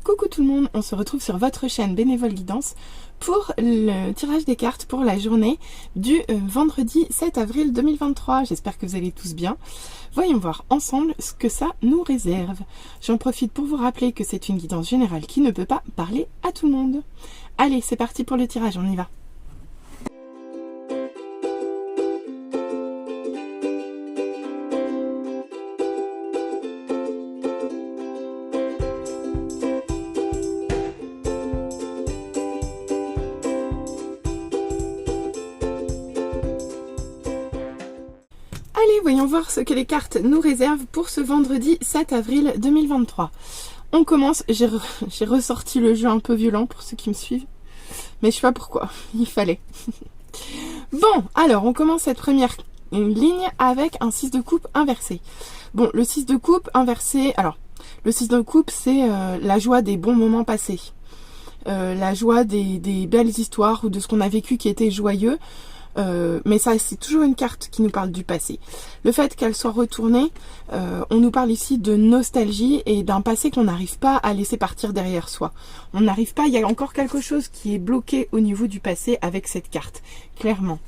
Coucou tout le monde, on se retrouve sur votre chaîne Bénévole Guidance pour le tirage des cartes pour la journée du vendredi 7 avril 2023. J'espère que vous allez tous bien. Voyons voir ensemble ce que ça nous réserve. J'en profite pour vous rappeler que c'est une guidance générale qui ne peut pas parler à tout le monde. Allez, c'est parti pour le tirage, on y va. Allez, voyons voir ce que les cartes nous réservent pour ce vendredi 7 avril 2023. On commence, j'ai ressorti le jeu un peu violent pour ceux qui me suivent, mais je sais pas pourquoi, il fallait. Bon, alors on commence cette première ligne avec un 6 de coupe inversé. Bon, le 6 de coupe inversé, alors le 6 de coupe c'est la joie des bons moments passés. La joie des belles histoires ou de ce qu'on a vécu qui était joyeux. Mais ça c'est toujours une carte qui nous parle du passé. Le fait qu'elle soit retournée, on nous parle ici de nostalgie et d'un passé qu'on n'arrive pas à laisser partir derrière soi. On n'arrive pas, il y a encore quelque chose qui est bloqué au niveau du passé avec cette carte, clairement.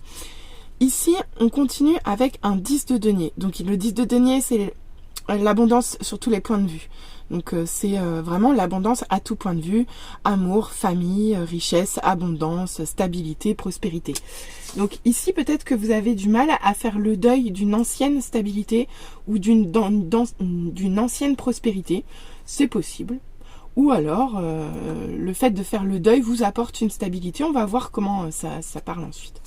Ici on continue avec un 10 de denier. Donc le 10 de denier c'est l'abondance sur tous les points de vue. Donc c'est vraiment l'abondance à tout point de vue, amour, famille, richesse, abondance, stabilité, prospérité. Donc ici peut-être que vous avez du mal à faire le deuil d'une ancienne stabilité ou d'une ancienne prospérité, c'est possible. Ou alors le fait de faire le deuil vous apporte une stabilité, on va voir comment ça parle ensuite.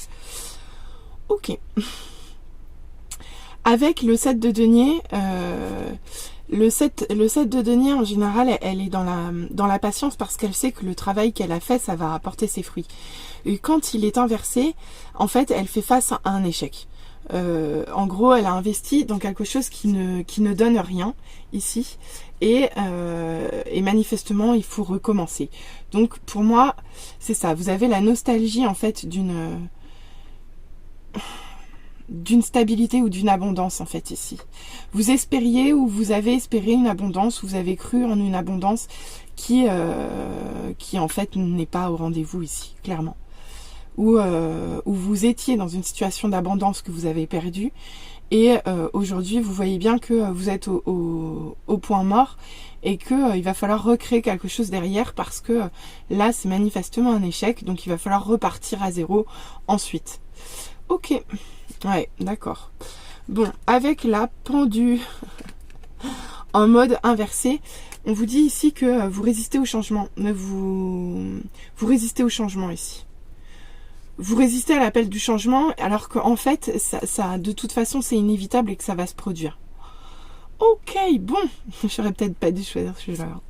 Ok. Avec le 7 de denier, le 7 de denier, en général, elle est dans la patience parce qu'elle sait que le travail qu'elle a fait, ça va apporter ses fruits. Et quand il est inversé, en fait, elle fait face à un échec. En gros, elle a investi dans quelque chose qui ne donne rien, ici. Et manifestement, il faut recommencer. Donc, pour moi, c'est ça. Vous avez la nostalgie, en fait, d'une stabilité ou d'une abondance en fait ici. Vous espériez ou vous avez espéré une abondance, vous avez cru en une abondance qui en fait n'est pas au rendez-vous ici, clairement. Ou vous étiez dans une situation d'abondance que vous avez perdue et aujourd'hui vous voyez bien que vous êtes au point mort et que il va falloir recréer quelque chose derrière parce que là c'est manifestement un échec, donc il va falloir repartir à zéro ensuite. Ok. Ouais, d'accord. Bon, avec la pendule en mode inversé, on vous dit ici que vous résistez au changement. Mais vous résistez au changement ici. Vous résistez à l'appel du changement, alors qu'en fait, ça, de toute façon, c'est inévitable et que ça va se produire. Ok, bon. J'aurais peut-être pas dû choisir celui-là.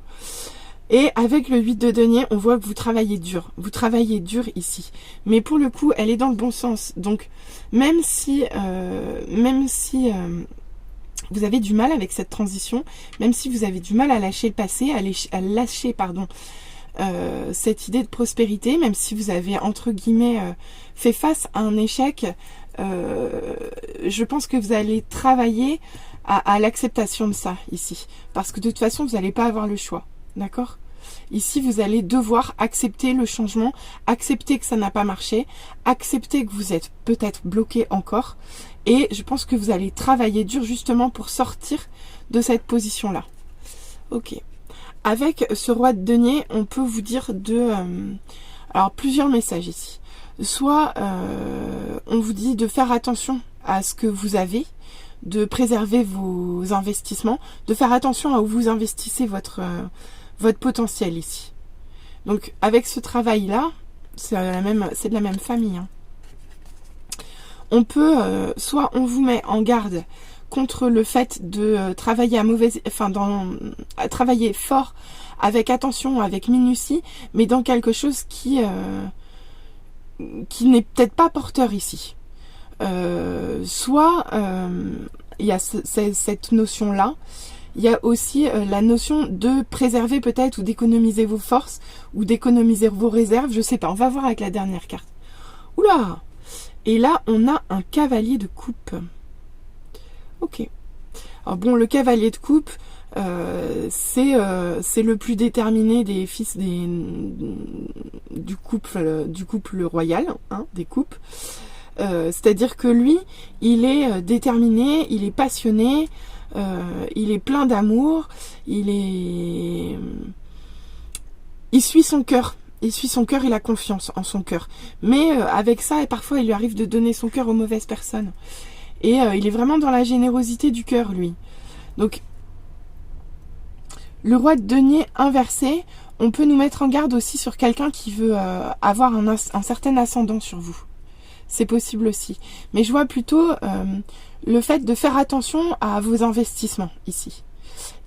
Et avec le 8 de denier, on voit que vous travaillez dur. Vous travaillez dur ici. Mais pour le coup, elle est dans le bon sens. Donc, même si vous avez du mal avec cette transition, même si vous avez du mal à lâcher le passé, à lâcher cette idée de prospérité, même si vous avez, entre guillemets, fait face à un échec, je pense que vous allez travailler à l'acceptation de ça, ici. Parce que de toute façon, vous n'allez pas avoir le choix. D'accord? Ici, vous allez devoir accepter le changement, accepter que ça n'a pas marché, accepter que vous êtes peut-être bloqué encore. Et je pense que vous allez travailler dur justement pour sortir de cette position-là. Ok. Avec ce roi de denier, on peut vous dire alors plusieurs messages ici. Soit on vous dit de faire attention à ce que vous avez, de préserver vos investissements, de faire attention à où vous investissez votre potentiel ici. Donc avec ce travail là, c'est de la même famille. Hein. On peut, soit on vous met en garde contre le fait de travailler travailler fort, avec attention, avec minutie, mais dans quelque chose qui n'est peut-être pas porteur ici. Soit il y a cette notion là. Il y a aussi la notion de préserver peut-être ou d'économiser vos forces ou d'économiser vos réserves. Je sais pas, on va voir avec la dernière carte. Oula! Et là, on a un cavalier de coupe. Ok. Alors bon, le cavalier de coupe, c'est le plus déterminé des fils du couple royal, hein, des coupes. C'est-à-dire que lui, il est déterminé, il est passionné, il est plein d'amour, il suit son cœur. Il suit son cœur, il a confiance en son cœur. Mais avec ça, et parfois, il lui arrive de donner son cœur aux mauvaises personnes. Et il est vraiment dans la générosité du cœur, lui. Donc, le roi de denier inversé, on peut nous mettre en garde aussi sur quelqu'un qui veut avoir un certain ascendant sur vous. C'est possible aussi. Mais je vois plutôt le fait de faire attention à vos investissements ici.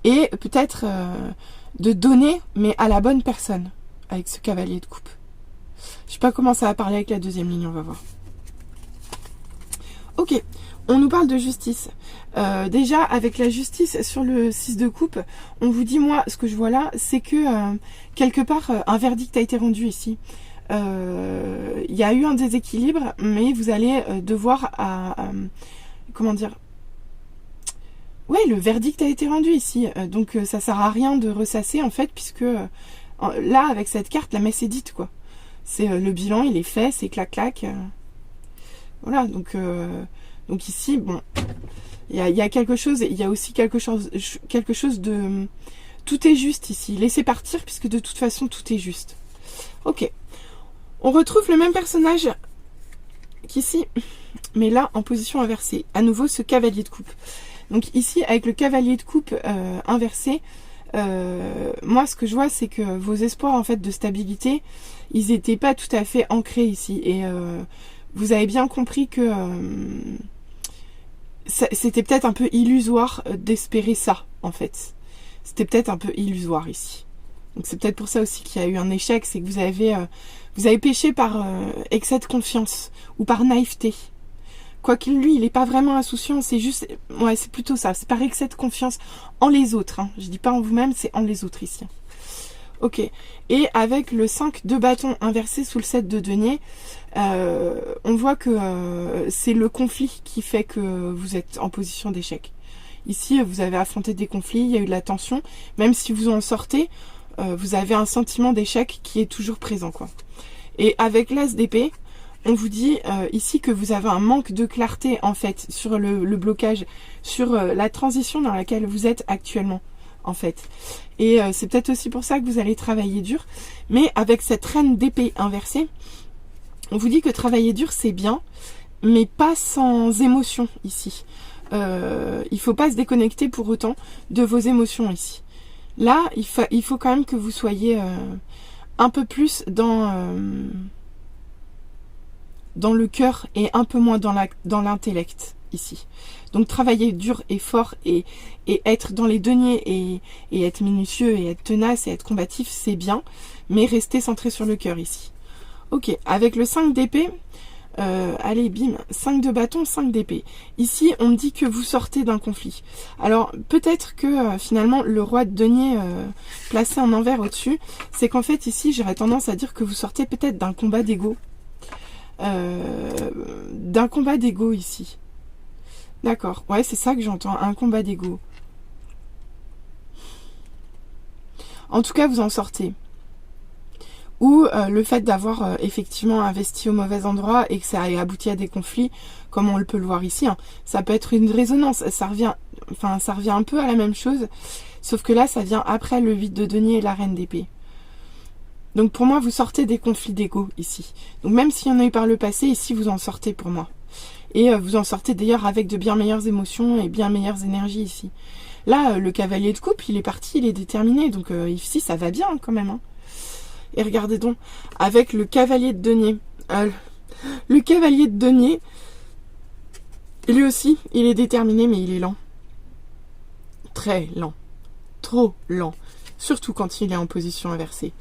Et peut-être de donner, mais à la bonne personne, avec ce cavalier de coupe. Je sais pas comment ça va parler avec la deuxième ligne, on va voir. Ok, on nous parle de justice. Déjà, avec la justice sur le 6 de coupe, on vous dit, moi, ce que je vois là, c'est que quelque part, un verdict a été rendu ici. Il y a eu un déséquilibre, mais vous allez devoir comment dire, ouais, le verdict a été rendu ici, donc ça sert à rien de ressasser en fait, puisque là avec cette carte la messe est dite, quoi. C'est le bilan, il est fait, c'est clac clac, voilà. Donc ici, bon, il y a quelque chose, il y a aussi quelque chose de, tout est juste ici. Laissez partir, puisque de toute façon tout est juste. Ok. On retrouve le même personnage qu'ici, mais là en position inversée. À nouveau ce cavalier de coupe. Donc ici avec le cavalier de coupe inversé, moi ce que je vois c'est que vos espoirs en fait de stabilité, ils n'étaient pas tout à fait ancrés ici. Et vous avez bien compris que c'était peut-être un peu illusoire d'espérer ça en fait. C'était peut-être un peu illusoire ici. Donc c'est peut-être pour ça aussi qu'il y a eu un échec, c'est que vous avez péché par excès de confiance ou par naïveté. Quoique lui, il n'est pas vraiment insouciant, c'est juste, ouais, c'est plutôt ça, c'est par excès de confiance en les autres. Hein. Je dis pas en vous-même, c'est en les autres ici. Ok, et avec le 5 de bâton inversé sous le 7 de denier, on voit que c'est le conflit qui fait que vous êtes en position d'échec. Ici, vous avez affronté des conflits, il y a eu de la tension, même si vous en sortez, vous avez un sentiment d'échec qui est toujours présent, quoi. Et avec l'as d'épée, on vous dit ici que vous avez un manque de clarté en fait sur le blocage, sur la transition dans laquelle vous êtes actuellement en fait. Et c'est peut-être aussi pour ça que vous allez travailler dur. Mais avec cette reine d'épée inversée, on vous dit que travailler dur c'est bien, mais pas sans émotion ici. Il faut pas se déconnecter pour autant de vos émotions ici. Là, il faut quand même que vous soyez un peu plus dans le cœur et un peu moins dans l'intellect ici. Donc travailler dur et fort et être dans les deniers et être minutieux et être tenace et être combatif, c'est bien, mais rester centré sur le cœur ici. Ok, avec le 5 d'épée, allez bim, 5 de bâton, 5 d'épée. Ici, on me dit que vous sortez d'un conflit. Alors, peut-être que finalement, le roi de denier placé en envers au-dessus, c'est qu'en fait, ici, j'aurais tendance à dire que vous sortez peut-être d'un combat d'ego. D'un combat d'ego ici. D'accord, ouais, c'est ça que j'entends, un combat d'ego. En tout cas, vous en sortez. Ou le fait d'avoir effectivement investi au mauvais endroit et que ça ait abouti à des conflits, comme on peut le voir ici, hein. Ça peut être une résonance, ça revient un peu à la même chose, sauf que là, ça vient après le 8 de denier et la reine d'épée. Donc pour moi, vous sortez des conflits d'ego ici. Donc même s'il y en a eu par le passé, ici, vous en sortez pour moi. Et vous en sortez d'ailleurs avec de bien meilleures émotions et bien meilleures énergies ici. Là, le cavalier de coupe, il est parti, il est déterminé, donc ici, ça va bien quand même, hein. Et regardez donc, avec le cavalier de denier. Le cavalier de denier, lui aussi, il est déterminé, mais il est lent. Très lent. Trop lent. Surtout quand il est en position inversée.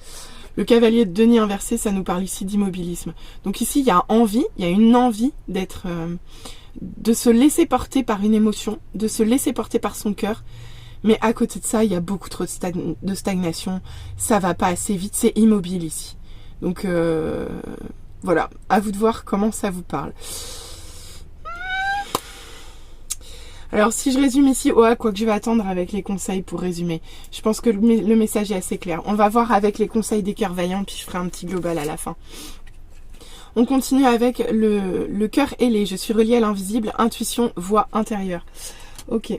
Le cavalier de denier inversé, ça nous parle ici d'immobilisme. Donc ici, il y a envie, il y a une envie d'être, de se laisser porter par une émotion, de se laisser porter par son cœur. Mais à côté de ça, il y a beaucoup trop de stagnation. Ça va pas assez vite, c'est immobile ici. Donc voilà, à vous de voir comment ça vous parle. Alors si je résume ici, quoi que je vais attendre avec les conseils pour résumer. Je pense que le message est assez clair. On va voir avec les conseils des cœurs vaillants, puis je ferai un petit global à la fin. On continue avec le cœur ailé. Je suis reliée à l'invisible, intuition, voix intérieure. Ok.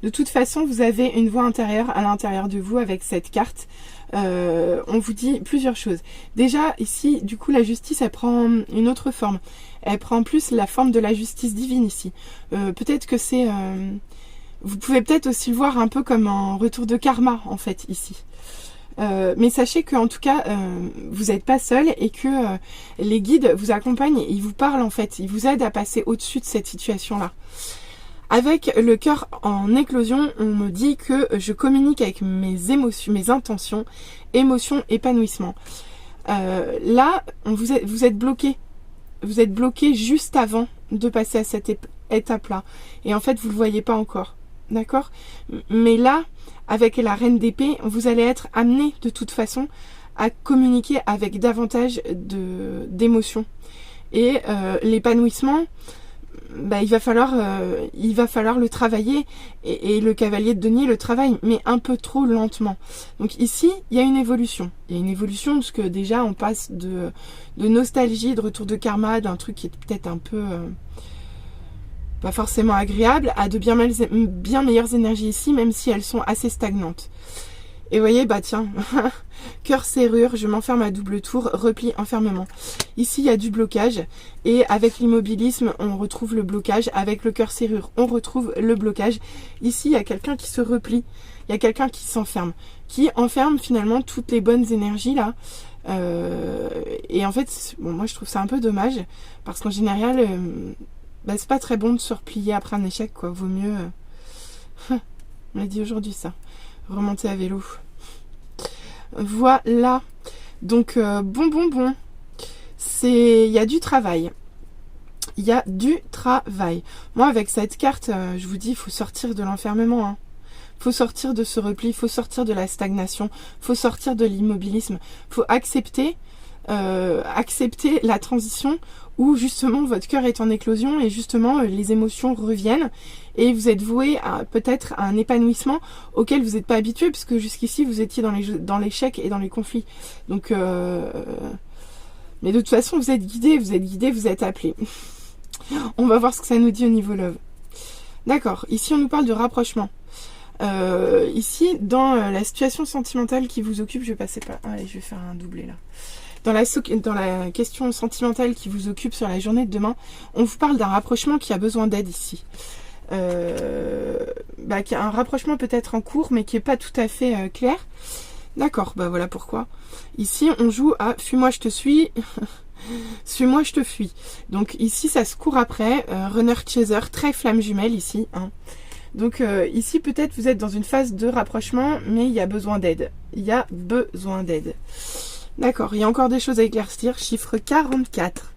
De toute façon, vous avez une voix intérieure à l'intérieur de vous avec cette carte. On vous dit plusieurs choses. Déjà, ici, du coup, la justice, elle prend une autre forme. Elle prend plus la forme de la justice divine ici. Peut-être que c'est... vous pouvez peut-être aussi le voir un peu comme un retour de karma, en fait, ici. Mais sachez qu'en tout cas, vous n'êtes pas seul et que les guides vous accompagnent, ils vous parlent, en fait. Ils vous aident à passer au-dessus de cette situation-là. Avec le cœur en éclosion, on me dit que je communique avec mes émotions, mes intentions, émotions, épanouissement. Là, vous êtes bloqué. Vous êtes bloqué juste avant de passer à cette étape-là. Et en fait, vous ne le voyez pas encore. D'accord? Mais là, avec la reine d'épée, vous allez être amené de toute façon à communiquer avec davantage d'émotions. Et l'épanouissement... bah, il va falloir le travailler et le cavalier de denier le travaille, mais un peu trop lentement. Donc ici, il y a une évolution. Il y a une évolution parce que déjà, on passe de nostalgie, de retour de karma, d'un truc qui est peut-être un peu pas forcément agréable, à de bien meilleures énergies ici, même si elles sont assez stagnantes. Et vous voyez, bah tiens, cœur serrure, je m'enferme à double tour, repli, enfermement. Ici, il y a du blocage. Et avec l'immobilisme, on retrouve le blocage. Avec le cœur serrure, on retrouve le blocage. Ici, il y a quelqu'un qui se replie. Il y a quelqu'un qui s'enferme. Qui enferme finalement toutes les bonnes énergies là. Et en fait, bon, moi je trouve ça un peu dommage. Parce qu'en général, bah, c'est pas très bon de se replier après un échec, quoi. Vaut mieux... on l'a dit aujourd'hui ça. Remonter à vélo. Voilà. Donc, bon. Il y a du travail. Il y a du travail. Moi, avec cette carte, je vous dis, il faut sortir de l'enfermement. Hein. Faut sortir de ce repli, faut sortir de la stagnation, faut sortir de l'immobilisme. Faut accepter la transition où justement votre cœur est en éclosion et justement les émotions reviennent et vous êtes voué à peut-être à un épanouissement auquel vous n'êtes pas habitué puisque jusqu'ici vous étiez dans l'échec et dans les conflits. Donc mais de toute façon vous êtes guidé, vous êtes appelé. On va voir ce que ça nous dit au niveau love. D'accord, ici on nous parle de rapprochement. Ici dans la situation sentimentale qui vous occupe, je vais passer par... Allez, je vais faire un doublé là. Dans la question sentimentale qui vous occupe sur la journée de demain, on vous parle d'un rapprochement qui a besoin d'aide ici. Qui a un rapprochement peut-être en cours, mais qui n'est pas tout à fait clair. D'accord, bah voilà pourquoi. Ici, on joue à « Fuis-moi, je te suis ». Suis-moi, je te fuis. Donc ici, ça se court après. Runner-chaser, très flamme jumelle ici. Hein. Donc ici, peut-être vous êtes dans une phase de rapprochement, mais il y a besoin d'aide. Il y a besoin d'aide. D'accord, il y a encore des choses à éclaircir. Chiffre 44.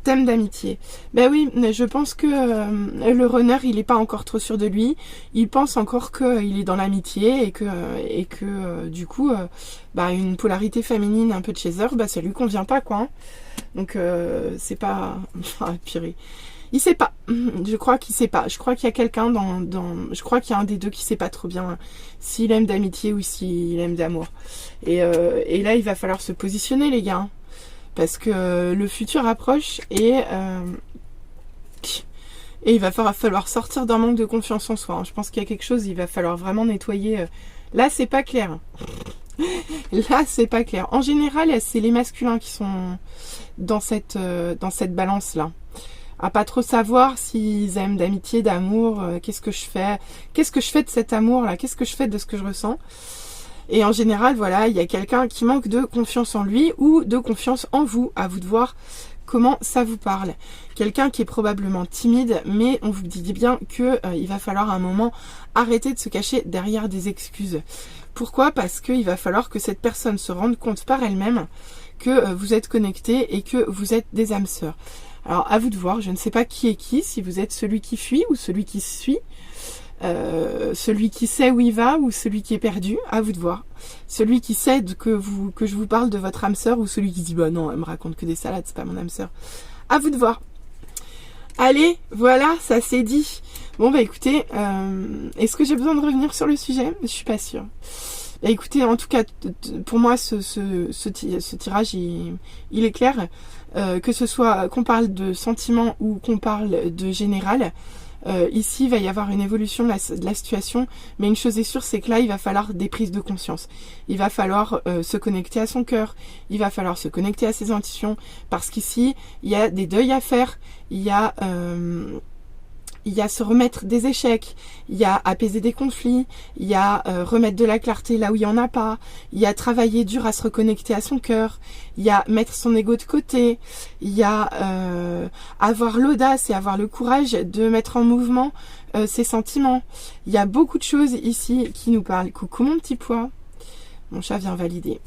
Thème d'amitié. Ben oui, je pense que le runner, il n'est pas encore trop sûr de lui. Il pense encore qu'il est dans l'amitié et que du coup, une polarité féminine un peu de chaser, ça lui convient pas, quoi. Hein. Donc, c'est pas... purée. Il sait pas. Je crois qu'il sait pas. Je crois qu'il y a quelqu'un je crois qu'il y a un des deux qui sait pas trop bien s'il aime d'amitié ou s'il aime d'amour. Et là, il va falloir se positionner, les gars. Parce que le futur approche et il va falloir sortir d'un manque de confiance en soi. Je pense qu'il y a quelque chose, il va falloir vraiment nettoyer. Là, c'est pas clair. Là, c'est pas clair. En général, c'est les masculins qui sont dans cette balance-là. À pas trop savoir s'ils aiment d'amitié, d'amour, qu'est-ce que je fais de cet amour-là, qu'est-ce que je fais de ce que je ressens. Et en général, voilà, il y a quelqu'un qui manque de confiance en lui ou de confiance en vous. À vous de voir comment ça vous parle. Quelqu'un qui est probablement timide, mais on vous dit bien que il va falloir à un moment arrêter de se cacher derrière des excuses. Pourquoi ? Parce qu'il va falloir que cette personne se rende compte par elle-même que vous êtes connectés et que vous êtes des âmes sœurs. Alors, à vous de voir, je ne sais pas qui est qui, si vous êtes celui qui fuit ou celui qui suit, celui qui sait où il va ou celui qui est perdu, à vous de voir. Celui qui sait que je vous parle de votre âme sœur ou celui qui dit « bah non, elle me raconte que des salades, c'est pas mon âme sœur ». À vous de voir. Allez, voilà, ça c'est dit. Bon bah écoutez, est-ce que j'ai besoin de revenir sur le sujet? Je suis pas sûre. Bah, écoutez, en tout cas, pour moi, ce tirage, il est clair. Que ce soit qu'on parle de sentiment ou qu'on parle de général, ici, il va y avoir une évolution de la situation, mais une chose est sûre, c'est que là, il va falloir des prises de conscience. Il va falloir se connecter à son cœur, il va falloir se connecter à ses intuitions, parce qu'ici, il y a des deuils à faire, il y a se remettre des échecs, il y a apaiser des conflits, il y a remettre de la clarté là où il n'y en a pas, il y a travailler dur à se reconnecter à son cœur, il y a mettre son ego de côté, il y a avoir l'audace et avoir le courage de mettre en mouvement ses sentiments. Il y a beaucoup de choses ici qui nous parlent. Coucou mon petit pois, mon chat vient valider.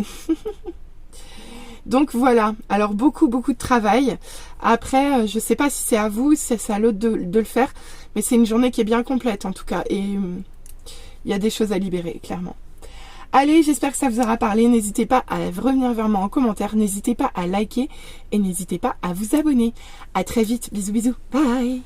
Donc voilà, alors beaucoup de travail. Après, je sais pas si c'est à vous, si c'est à l'autre de le faire, mais c'est une journée qui est bien complète en tout cas, et il y a des choses à libérer, clairement. Allez, j'espère que ça vous aura parlé, n'hésitez pas à revenir vers moi en commentaire, n'hésitez pas à liker, et n'hésitez pas à vous abonner. À très vite, bisous, bye.